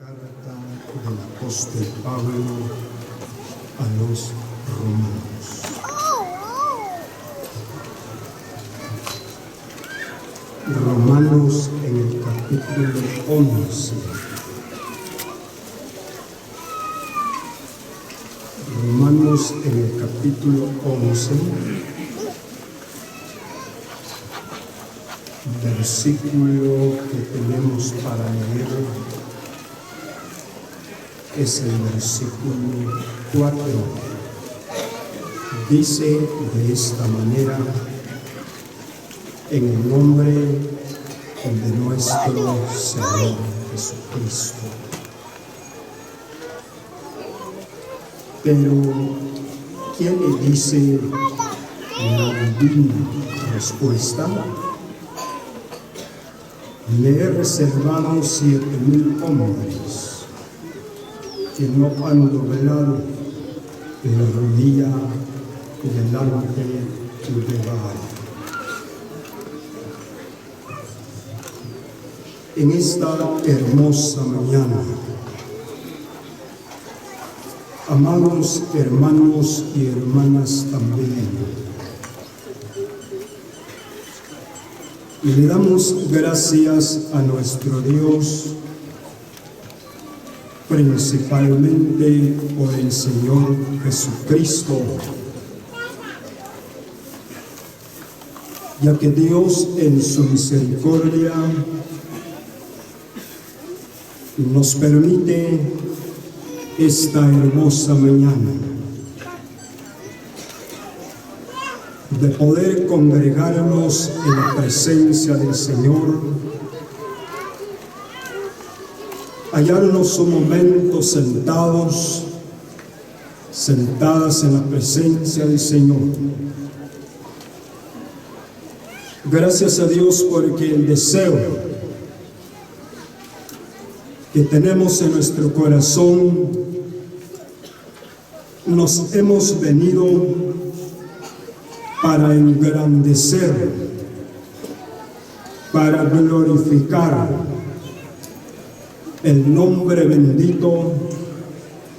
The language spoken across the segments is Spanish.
Carta del apóstol Pablo a los romanos. Romanos en el capítulo 11. Romanos en el capítulo 11, versículo que tenemos para leer es el versículo 4. Dice de esta manera: en el nombre de nuestro Señor Jesucristo. Pero, ¿quién le dice la divina respuesta? Le he reservado 7,000 hombres que no han doblado la rodilla delante de Baal. En esta hermosa mañana, amados hermanos y hermanas también, le damos gracias a nuestro Dios, principalmente por el Señor Jesucristo, ya que Dios en su misericordia nos permite esta hermosa mañana de poder congregarnos en la presencia del Señor, hallarnos un momento sentadas en la presencia del Señor. Gracias a Dios porque el deseo que tenemos en nuestro corazón, nos hemos venido para engrandecer, para glorificar el nombre bendito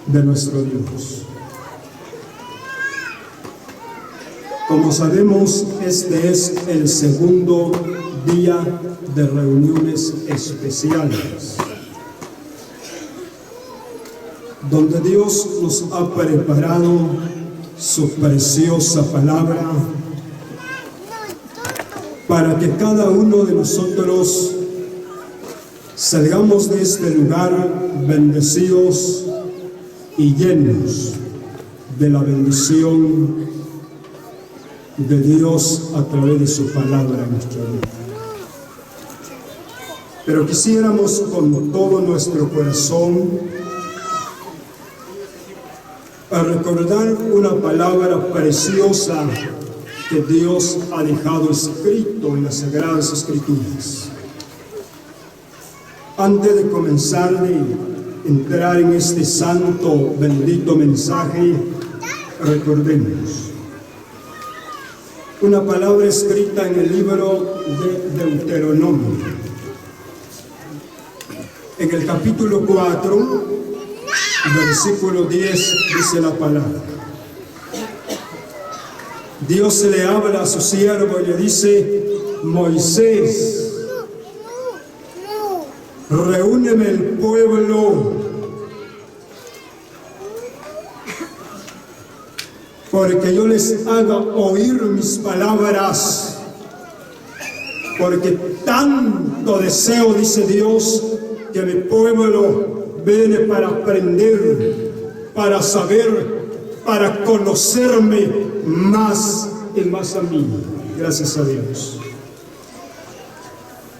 de nuestro Dios. Como sabemos, este es el segundo día de reuniones especiales, donde Dios nos ha preparado su preciosa palabra para que cada uno de nosotros salgamos de este lugar bendecidos y llenos de la bendición de Dios a través de su palabra en nuestra vida. Pero quisiéramos con todo nuestro corazón a recordar una palabra preciosa que Dios ha dejado escrito en las Sagradas Escrituras. Antes de comenzar de entrar en este santo, bendito mensaje, recordemos una palabra escrita en el libro de Deuteronomio. En el capítulo 4, versículo 10, dice la palabra. Dios le habla a su siervo y le dice: Moisés, reúneme el pueblo, porque yo les haga oír mis palabras, porque tanto deseo, dice Dios, que mi pueblo viene para aprender, para saber, para conocerme más y más a mí. Gracias a Dios.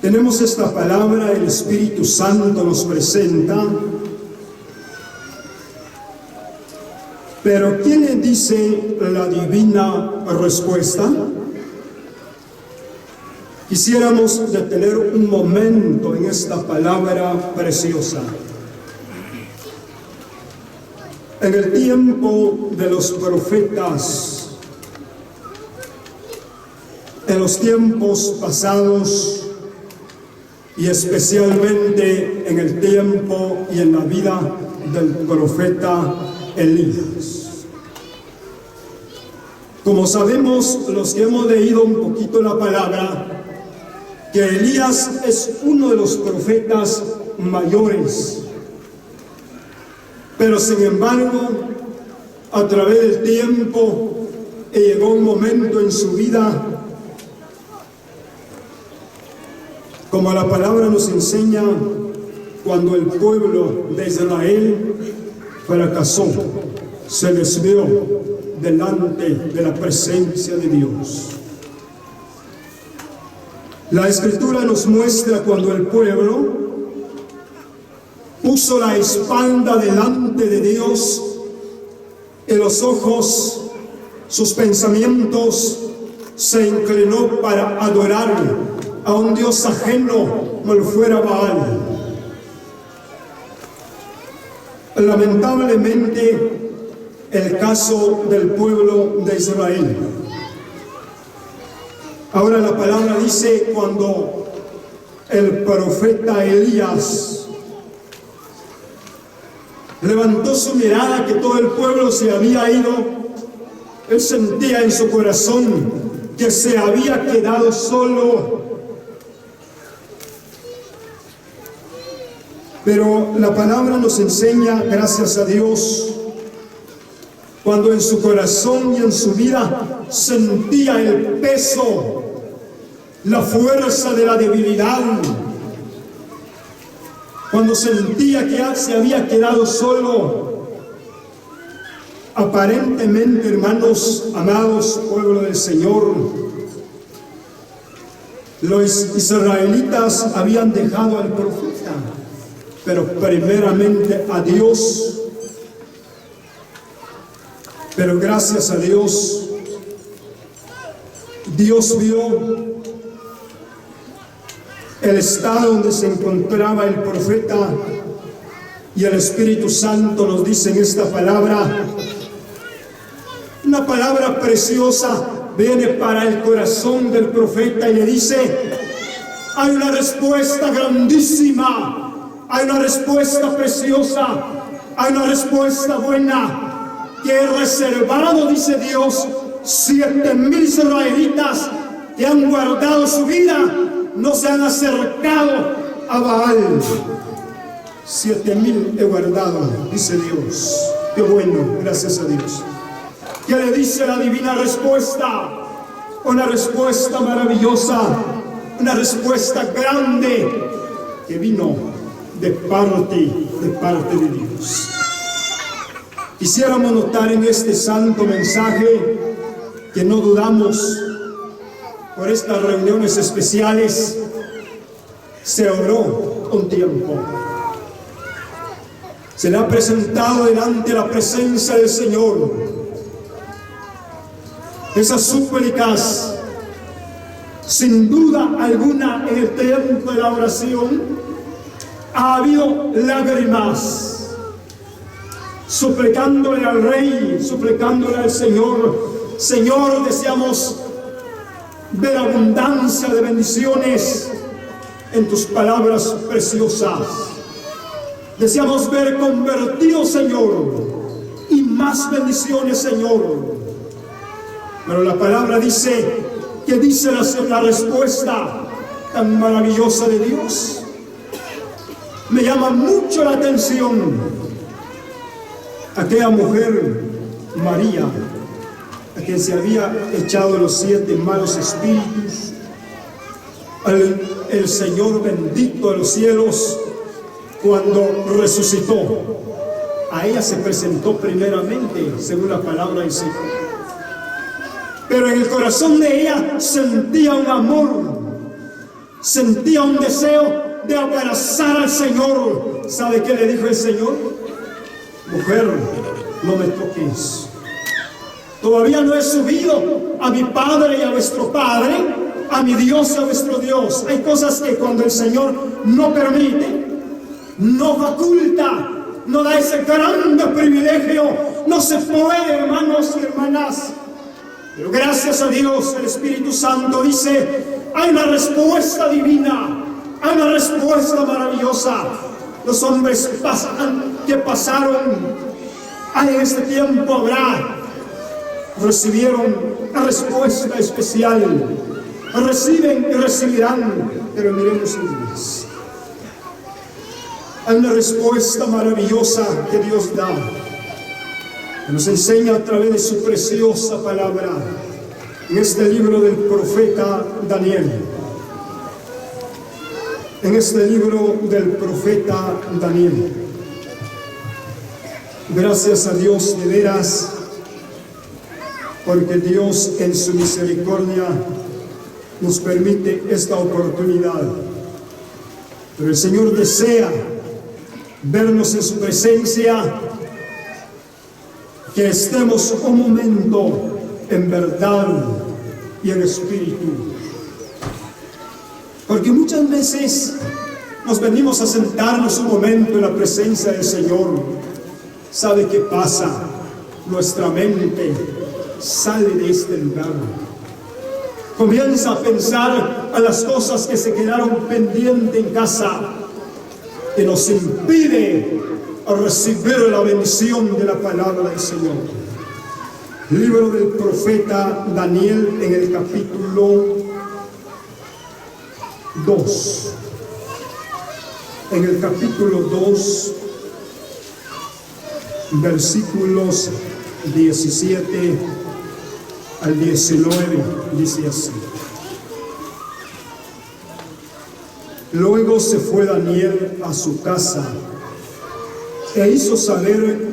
Tenemos esta palabra, el Espíritu Santo nos presenta. Pero ¿quién le dice la divina respuesta? Quisiéramos detener un momento en esta palabra preciosa. En el tiempo de los profetas, en los tiempos pasados, y especialmente en el tiempo y en la vida del profeta Elías. Como sabemos los que hemos leído un poquito la palabra, que Elías es uno de los profetas mayores, pero sin embargo, a través del tiempo, llegó un momento en su vida, como la palabra nos enseña, cuando el pueblo de Israel fracasó, se desvió delante de la presencia de Dios. La Escritura nos muestra cuando el pueblo puso la espalda delante de Dios, y los ojos, sus pensamientos, se inclinó para adorar a un Dios ajeno, como fuera Baal. Lamentablemente, el caso del pueblo de Israel. Ahora la palabra dice, cuando el profeta Elías levantó su mirada, que todo el pueblo se había ido, él sentía en su corazón que se había quedado solo. Pero la palabra nos enseña, gracias a Dios, cuando en su corazón y en su vida sentía el peso, la fuerza de la debilidad, cuando sentía que se había quedado solo. Aparentemente, hermanos amados, pueblo del Señor, los israelitas habían dejado al profeta, pero primeramente a Dios. Pero gracias a Dios, Dios vio el estado donde se encontraba el profeta, y el Espíritu Santo nos dice en esta palabra, una palabra preciosa, viene para el corazón del profeta y le dice: hay una respuesta grandísima, hay una respuesta preciosa, hay una respuesta buena, que he reservado, dice Dios, 7,000 israelitas que han guardado su vida, no se han acercado a Baal. 7,000 he guardado, dice Dios. Qué bueno, gracias a Dios. ¿Qué le dice la divina respuesta? Una respuesta maravillosa, una respuesta grande que vino de parte de Dios. Quisiéramos notar en este santo mensaje que no dudamos, por estas reuniones especiales se oró un tiempo. Se le ha presentado delante la presencia del Señor. Esas súplicas, sin duda alguna, en el tiempo de la oración, ha habido lágrimas, suplicándole al Rey, suplicándole al Señor. Señor, deseamos ver abundancia de bendiciones en tus palabras preciosas. Deseamos ver convertidos, Señor, y más bendiciones, Señor. Pero la palabra dice, que dice la respuesta tan maravillosa de Dios. Me llama mucho la atención aquella mujer, María, a quien se había echado los 7 malos espíritus. El Señor bendito de los cielos, cuando resucitó, a ella se presentó primeramente, según la palabra del Señor. Pero en el corazón de ella sentía un amor, sentía un deseo de abrazar al Señor. ¿Sabe qué le dijo el Señor? Mujer, no me toques. Todavía no he subido a mi Padre y a vuestro Padre, a mi Dios y a vuestro Dios. Hay cosas que cuando el Señor no permite, no faculta, no da ese grande privilegio, no se puede, hermanos y hermanas. Pero gracias a Dios, el Espíritu Santo dice, hay una respuesta divina, Hay una respuesta maravillosa. Los hombres que pasaron en este tiempo habrá, recibieron una respuesta especial. Reciben y recibirán, pero miremos Dios. Hay una respuesta maravillosa que Dios da, que nos enseña a través de su preciosa palabra en este libro del profeta Daniel. En este libro del profeta Daniel. Gracias a Dios de veras, porque Dios en su misericordia nos permite esta oportunidad. Pero el Señor desea vernos en su presencia, que estemos un momento en verdad y en espíritu. Porque muchas veces nos venimos a sentarnos un momento en la presencia del Señor. ¿Sabe qué pasa? Nuestra mente sale de este lugar. Comienza a pensar a las cosas que se quedaron pendientes en casa, que nos impide a recibir la bendición de la palabra del Señor. Libro del profeta Daniel en el capítulo 2. En el capítulo 2, versículos 17 al 19, dice así: Luego se fue Daniel a su casa e hizo saber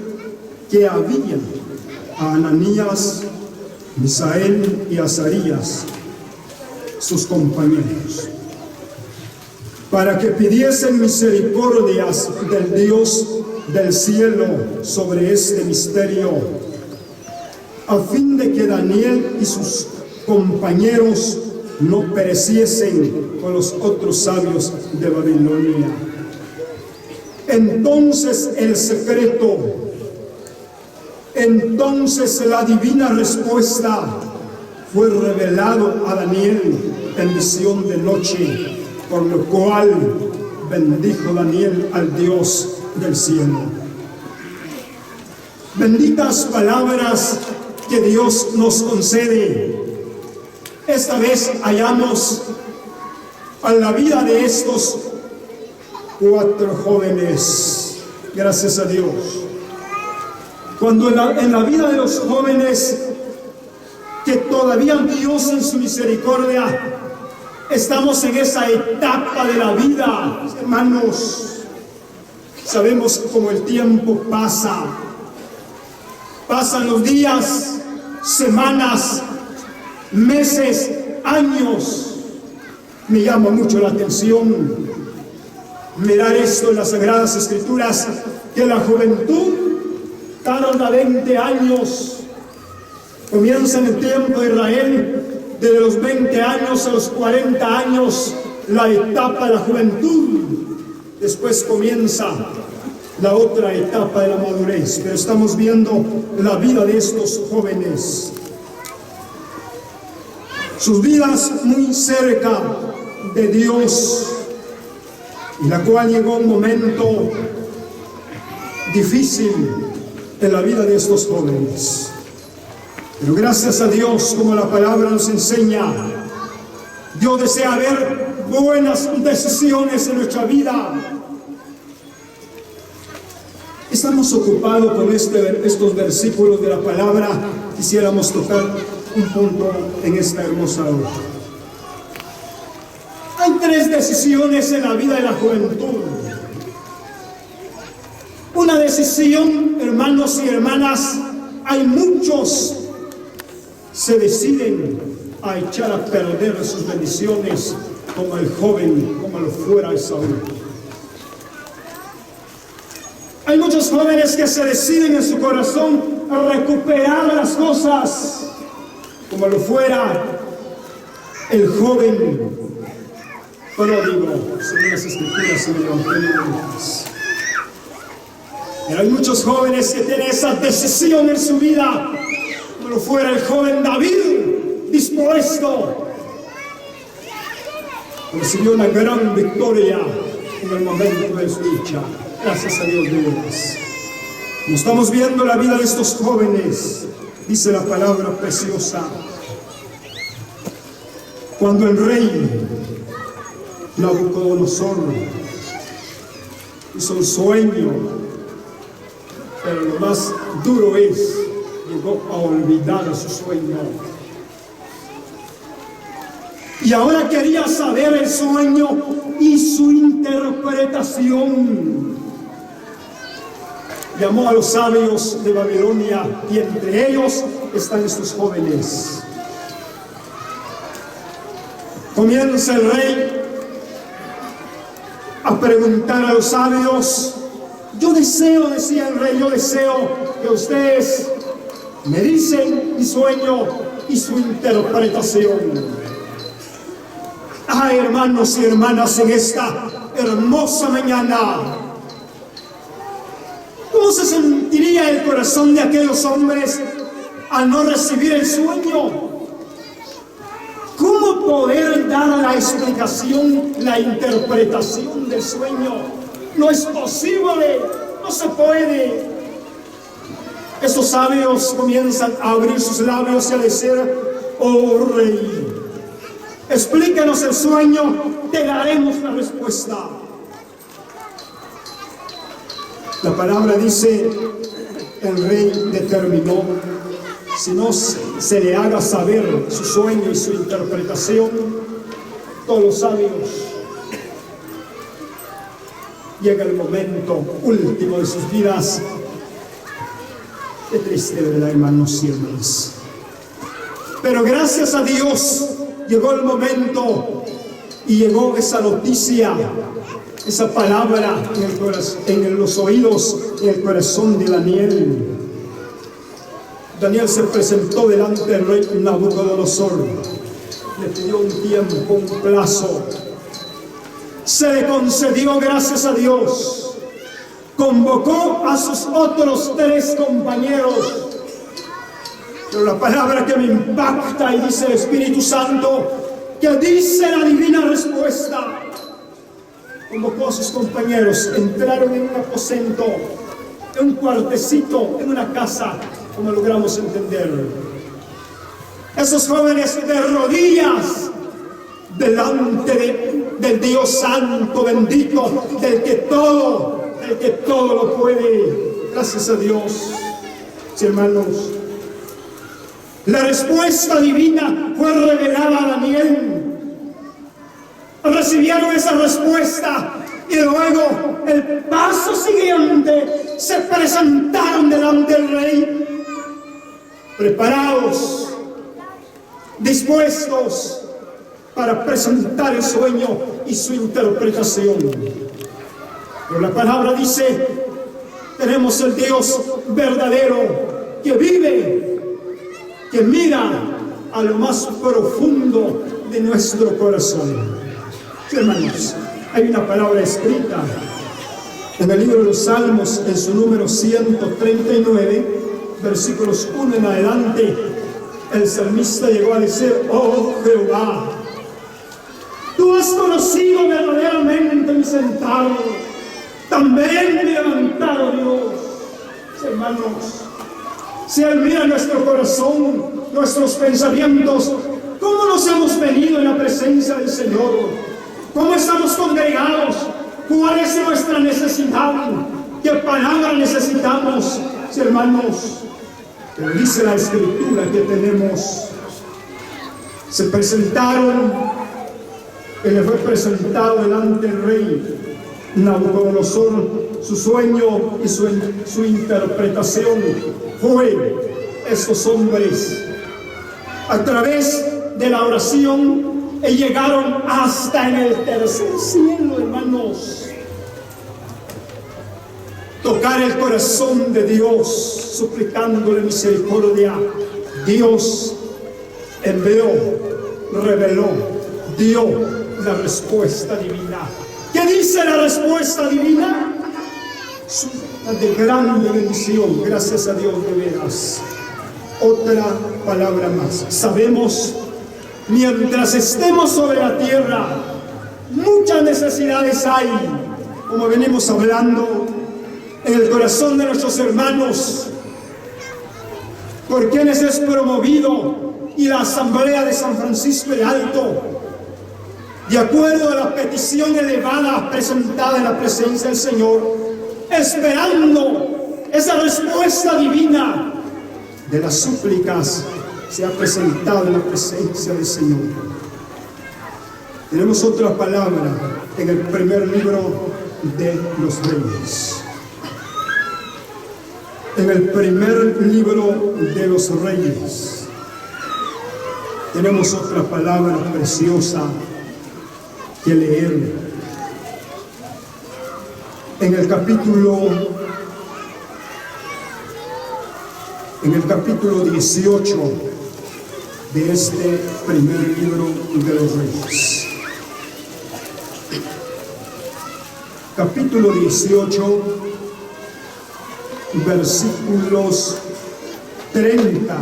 que había a Ananías, Misael y Azarías, sus compañeros, para que pidiesen misericordias del Dios del cielo sobre este misterio, a fin de que Daniel y sus compañeros no pereciesen con los otros sabios de Babilonia. Entonces el secreto, entonces la divina respuesta fue revelado a Daniel en visión de noche, por lo cual bendijo Daniel al Dios del cielo. Benditas palabras que Dios nos concede. Esta vez hallamos a la vida de estos 4 jóvenes. Gracias a Dios. Cuando en la vida de los jóvenes, que todavía Dios en su misericordia, estamos en esa etapa de la vida, hermanos. Sabemos cómo el tiempo pasa. Pasan los días, semanas, meses, años. Me llama mucho la atención mirar esto en las Sagradas Escrituras, que la juventud tarda 20 años. Comienza en el tiempo de Israel, desde los 20 años a los 40 años, la etapa de la juventud. Después comienza la otra etapa de la madurez. Pero estamos viendo la vida de estos jóvenes. Sus vidas muy cerca de Dios, en la cual llegó un momento difícil en la vida de estos jóvenes. Pero gracias a Dios, como la palabra nos enseña, Dios desea ver buenas decisiones en nuestra vida. Estamos ocupados con estos versículos de la palabra. Quisiéramos tocar un punto en esta hermosa hora. Hay 3 decisiones en la vida de la juventud. Una decisión, hermanos y hermanas, hay muchos se deciden a echar a perder sus bendiciones, como el joven, como lo fuera Esaú. Hay muchos jóvenes que se deciden en su corazón a recuperar las cosas, como lo fuera el joven pródigo, según las Escrituras en el Evangelio de Lucas. Pero hay muchos jóvenes que tienen esa decisión en su vida, como lo fuera el joven David, dispuesto recibió una gran victoria en el momento de su lucha. Gracias a Dios de veras. Como estamos viendo la vida de estos jóvenes, dice la palabra preciosa, cuando el rey Nabucodonosor hizo un sueño, pero lo más duro es, llegó a olvidar su sueño. Y ahora quería saber el sueño y su interpretación. Llamó a los sabios de Babilonia y entre ellos están estos jóvenes. Comienza el rey a preguntar a los sabios. Yo deseo, decía el rey, yo deseo que ustedes me dicen mi sueño y su interpretación. Ay, hermanos y hermanas, en esta hermosa mañana, ¿cómo se sentiría el corazón de aquellos hombres al no recibir el sueño? ¿Cómo poder dar la explicación, la interpretación del sueño? No es posible, no se puede. Estos sabios comienzan a abrir sus labios y a decir: oh rey, explícanos el sueño, te daremos la respuesta. La palabra dice, el rey determinó, si no se le haga saber su sueño y su interpretación, todos los sabios, llega el momento último de sus vidas. Qué triste, ¿verdad, hermanos y hermanas? Pero gracias a Dios llegó el momento y llegó esa noticia, esa palabra en los oídos y el corazón de Daniel. Daniel se presentó delante del rey Nabucodonosor, le pidió un tiempo, un plazo. Se le concedió, gracias a Dios. Convocó a sus otros 3 compañeros. Pero la palabra que me impacta y dice el Espíritu Santo, que dice la divina respuesta. Convocó a sus compañeros, entraron en un aposento, en un cuartecito, en una casa, como logramos entender. Esos jóvenes de rodillas delante del Dios Santo, bendito, del que todo lo puede. Gracias a Dios, sí, hermanos. La respuesta divina fue revelada a Daniel. Recibieron esa respuesta y luego el paso siguiente se presentaron delante del rey, preparados, dispuestos para presentar el sueño y su interpretación. Pero la palabra dice, tenemos el Dios verdadero que vive, que mira a lo más profundo de nuestro corazón. Sí, hermanos, hay una palabra escrita en el libro de los Salmos, en su número 139, versículos 1 en adelante. El salmista llegó a decir: oh Jehová, tú has conocido verdaderamente mi sentar, también mi levantado, Dios. Sí, hermanos, si Él mira nuestro corazón, nuestros pensamientos, cómo nos hemos venido en la presencia del Señor, cómo estamos congregados, cuál es nuestra necesidad, qué palabra necesitamos, sí, hermanos. Pero dice la Escritura que tenemos, se presentaron, que le fue presentado delante del rey Nabucodonosor su sueño y su interpretación. Fue estos hombres, a través de la oración, y llegaron hasta en el tercer cielo, hermanos. Tocar el corazón de Dios, suplicándole misericordia. Dios envió, reveló, dio la respuesta divina. ¿Qué dice la respuesta divina? De grande bendición, gracias a Dios de veras. Otra palabra más. Sabemos, mientras estemos sobre la tierra, Muchas necesidades hay, como venimos hablando, en el corazón de nuestros hermanos, por quienes es promovido y la Asamblea de San Francisco el Alto, de acuerdo a la petición elevada presentada en la presencia del Señor, esperando esa respuesta divina de las súplicas, se ha presentado en la presencia del Señor. Tenemos otra palabra en el primer libro de los Reyes. En el primer libro de los Reyes tenemos otra palabra preciosa que leer. En el capítulo 18 de este primer libro de los Reyes. Capítulo 18, versículos 30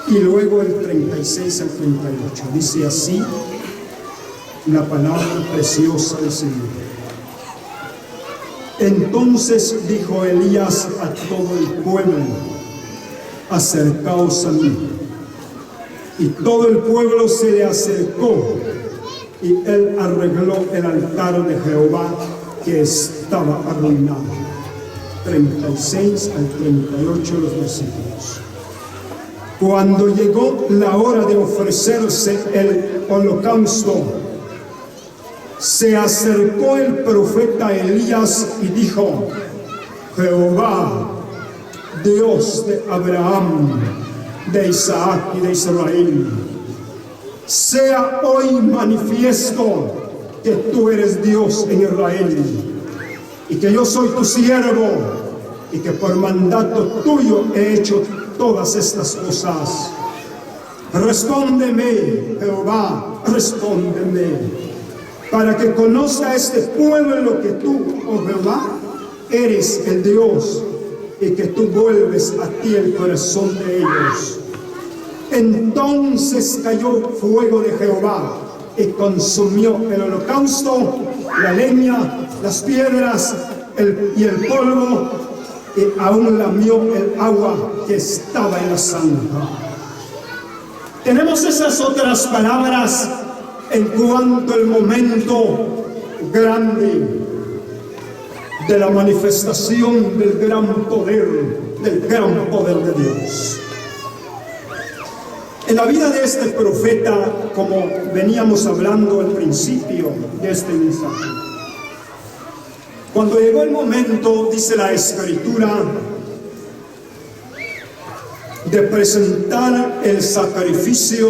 y luego el 36 al 38. Dice así la palabra preciosa del Señor. Entonces dijo Elías a todo el pueblo: acercaos a mí. Y todo el pueblo se le acercó, y él arregló el altar de Jehová que estaba arruinado. 36 al 38 los versículos. Cuando llegó la hora de ofrecerse el holocausto, se acercó el profeta Elías y dijo: Jehová, Dios de Abraham, de Isaac y de Israel, sea hoy manifiesto que tú eres Dios en Israel, y que yo soy tu siervo, y que por mandato tuyo he hecho todas estas cosas. Respóndeme, Jehová, respóndeme, para que conozca este pueblo que tú, oh Jehová, eres el Dios, y que tú vuelves a ti el corazón de ellos. Entonces cayó fuego de Jehová y consumió el holocausto, la leña, las piedras y el polvo, y aún lamió el agua que estaba en la zanja. Tenemos esas otras palabras en cuanto al momento grande de la manifestación del gran poder de Dios. En la vida de este profeta, como veníamos hablando al principio de este mensaje, cuando llegó el momento, dice la Escritura, de presentar el sacrificio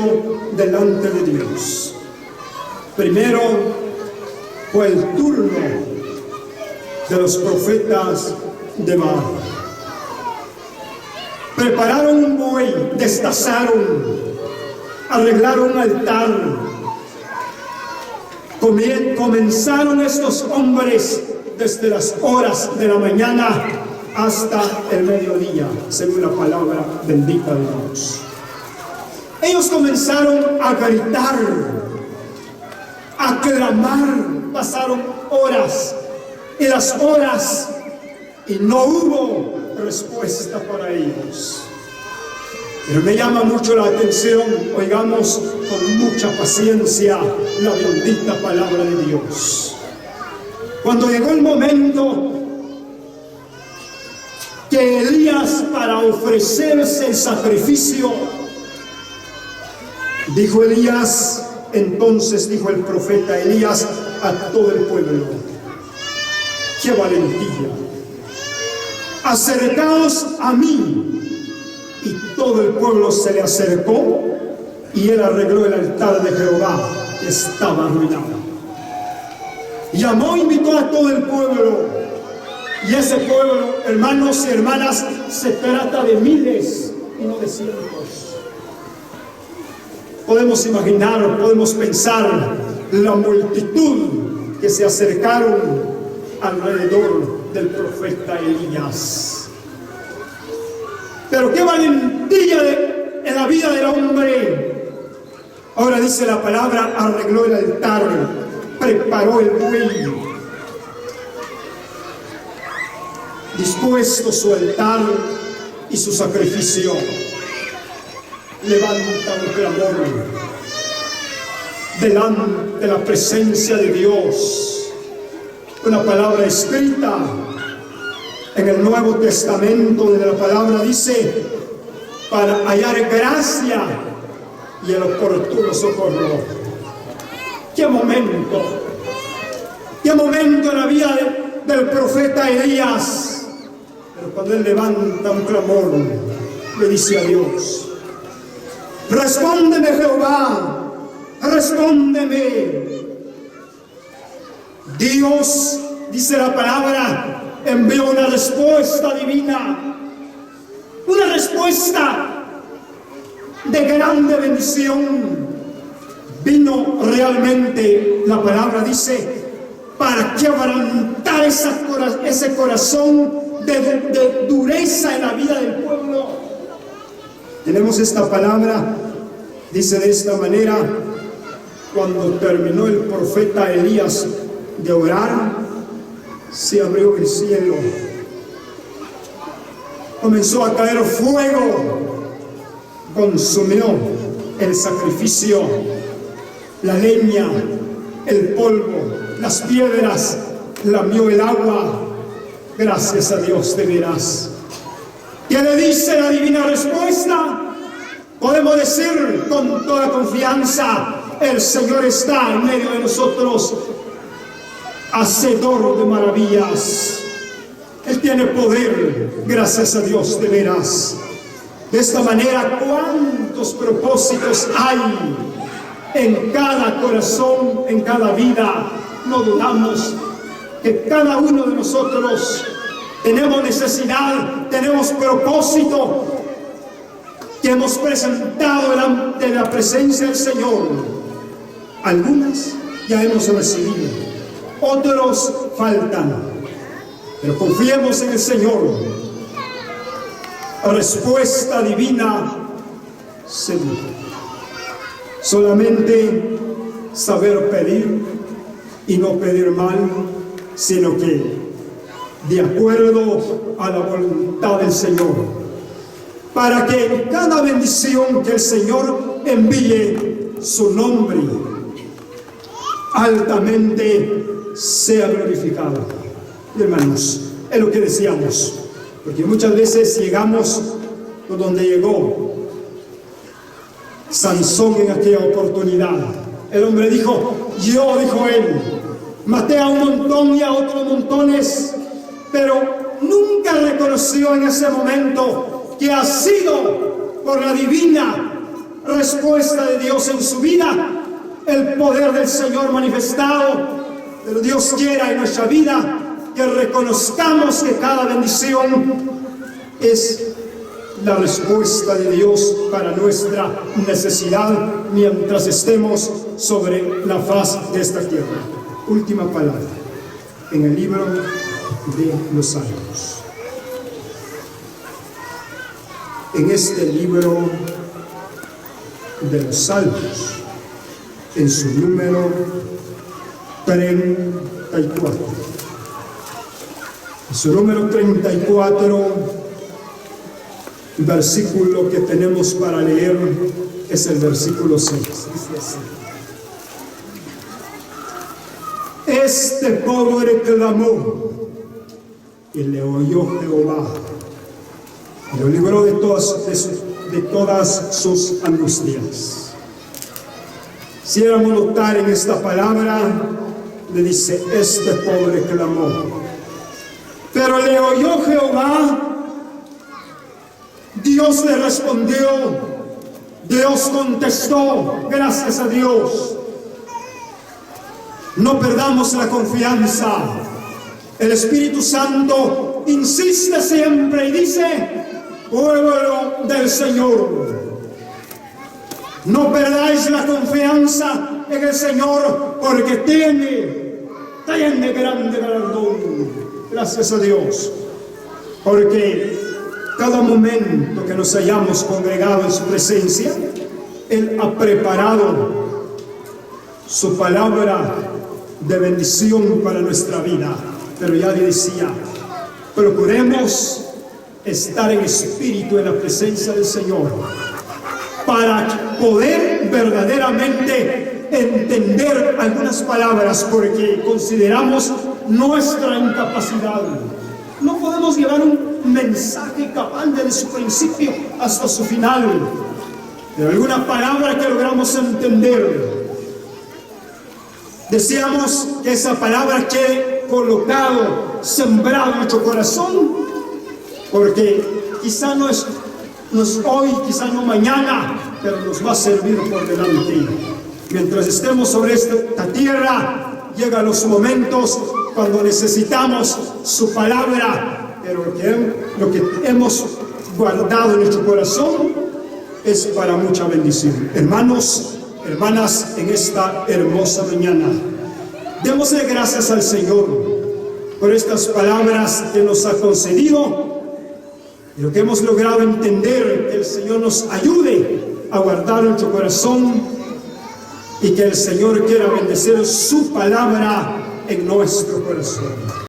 delante de Dios, primero fue el turno de los profetas de Baal. Prepararon un buey, destazaron, arreglaron un altar. Comenzaron estos hombres desde las horas de la mañana hasta el mediodía, según la palabra bendita de Dios. Ellos comenzaron a gritar, a clamar. Pasaron horas y las horas y no hubo respuesta para ellos. Pero me llama mucho la atención, oigamos con mucha paciencia la bendita palabra de Dios. Cuando llegó el momento que Elías, para ofrecerse el sacrificio, dijo Elías, entonces dijo el profeta Elías a todo el pueblo: ¡qué valentía! Acercaos a mí. Y todo el pueblo se le acercó, y él arregló el altar de Jehová que estaba arruinado. Llamó e invitó a todo el pueblo, y ese pueblo, hermanos y hermanas, se trata de miles y no de cientos. Podemos imaginar, podemos pensar la multitud que se acercaron alrededor del profeta Elías. Pero qué valentía en la vida del hombre. Ahora dice la palabra, arregló el altar. preparó el buey, dispuesto su altar y su sacrificio. Levanta un clamor delante de la presencia de Dios. Una palabra escrita en el Nuevo Testamento, donde la palabra dice: para hallar gracia y el oportuno socorro. ¡Qué momento! ¡Qué momento en la vida del profeta Elías! Pero cuando él levanta un clamor, le dice a Dios: respóndeme, Jehová, respóndeme. Dios, dice la palabra, envió una respuesta divina, una respuesta de grande bendición. Vino realmente, la palabra dice, para quebrantar ese corazón de dureza en la vida del pueblo. Tenemos esta palabra, dice de esta manera: cuando terminó el profeta Elías de orar, se abrió el cielo, comenzó a caer fuego, consumió el sacrificio, la leña, el polvo, las piedras, lamió el agua. Gracias a Dios, de veras. ¿Qué le dice la divina respuesta? Podemos decir con toda confianza: el Señor está en medio de nosotros, hacedor de maravillas. Él tiene poder, gracias a Dios, de veras. De esta manera, ¿cuántos propósitos hay en cada corazón, en cada vida? No dudamos que cada uno de nosotros tenemos necesidad, tenemos propósito que hemos presentado delante de la presencia del Señor. Algunas ya hemos recibido, otros faltan, pero confiemos en el Señor. La respuesta divina segura. Solamente saber pedir y no pedir mal, sino que de acuerdo a la voluntad del Señor, para que cada bendición que el Señor envíe, su nombre altamente sea glorificado. Hermanos, es lo que decíamos, porque muchas veces llegamos por donde llegó Sansón en aquella oportunidad. El hombre dijo: yo, dijo él, maté a un montón y a otros montones, pero nunca reconoció en ese momento que ha sido por la divina respuesta de Dios en su vida, el poder del Señor manifestado. Pero Dios quiera en nuestra vida que reconozcamos que cada bendición es la respuesta de Dios para nuestra necesidad mientras estemos sobre la faz de esta tierra. Última palabra en el libro de los Salmos. En este libro de los Salmos, en su número 34. En su número 34, el versículo que tenemos para leer es el versículo 6. Dice así: este pobre clamó y le oyó Jehová y lo libró de todas sus angustias. Quisiéramos notar en esta palabra, le dice: este pobre clamó, pero le oyó Jehová. Dios le respondió, Dios contestó. Gracias a Dios. No perdamos la confianza. El Espíritu Santo insiste siempre y dice: pueblo del Señor, no perdáis la confianza en el Señor, porque tiene grande galardón. Gracias a Dios, porque cada momento que nos hayamos congregado en su presencia, Él ha preparado su palabra de bendición para nuestra vida. Pero ya le decía, procuremos estar en espíritu en la presencia del Señor para poder verdaderamente entender algunas palabras, porque consideramos nuestra incapacidad. No podemos llevar un mensaje cabal desde su principio hasta su final, pero alguna palabra que logramos entender. Deseamos que esa palabra quede colocado, sembrado en nuestro corazón, porque quizá no es hoy, quizá no mañana, pero nos va a servir por delante. Mientras estemos sobre esta tierra, llegan los momentos cuando necesitamos su palabra, pero lo que hemos guardado en nuestro corazón es para mucha bendición. Hermanos, hermanas, en esta hermosa mañana, démosle gracias al Señor por estas palabras que nos ha concedido y lo que hemos logrado entender. Que el Señor nos ayude a guardar nuestro corazón y que el Señor quiera bendecir su palabra en nuestro corazón.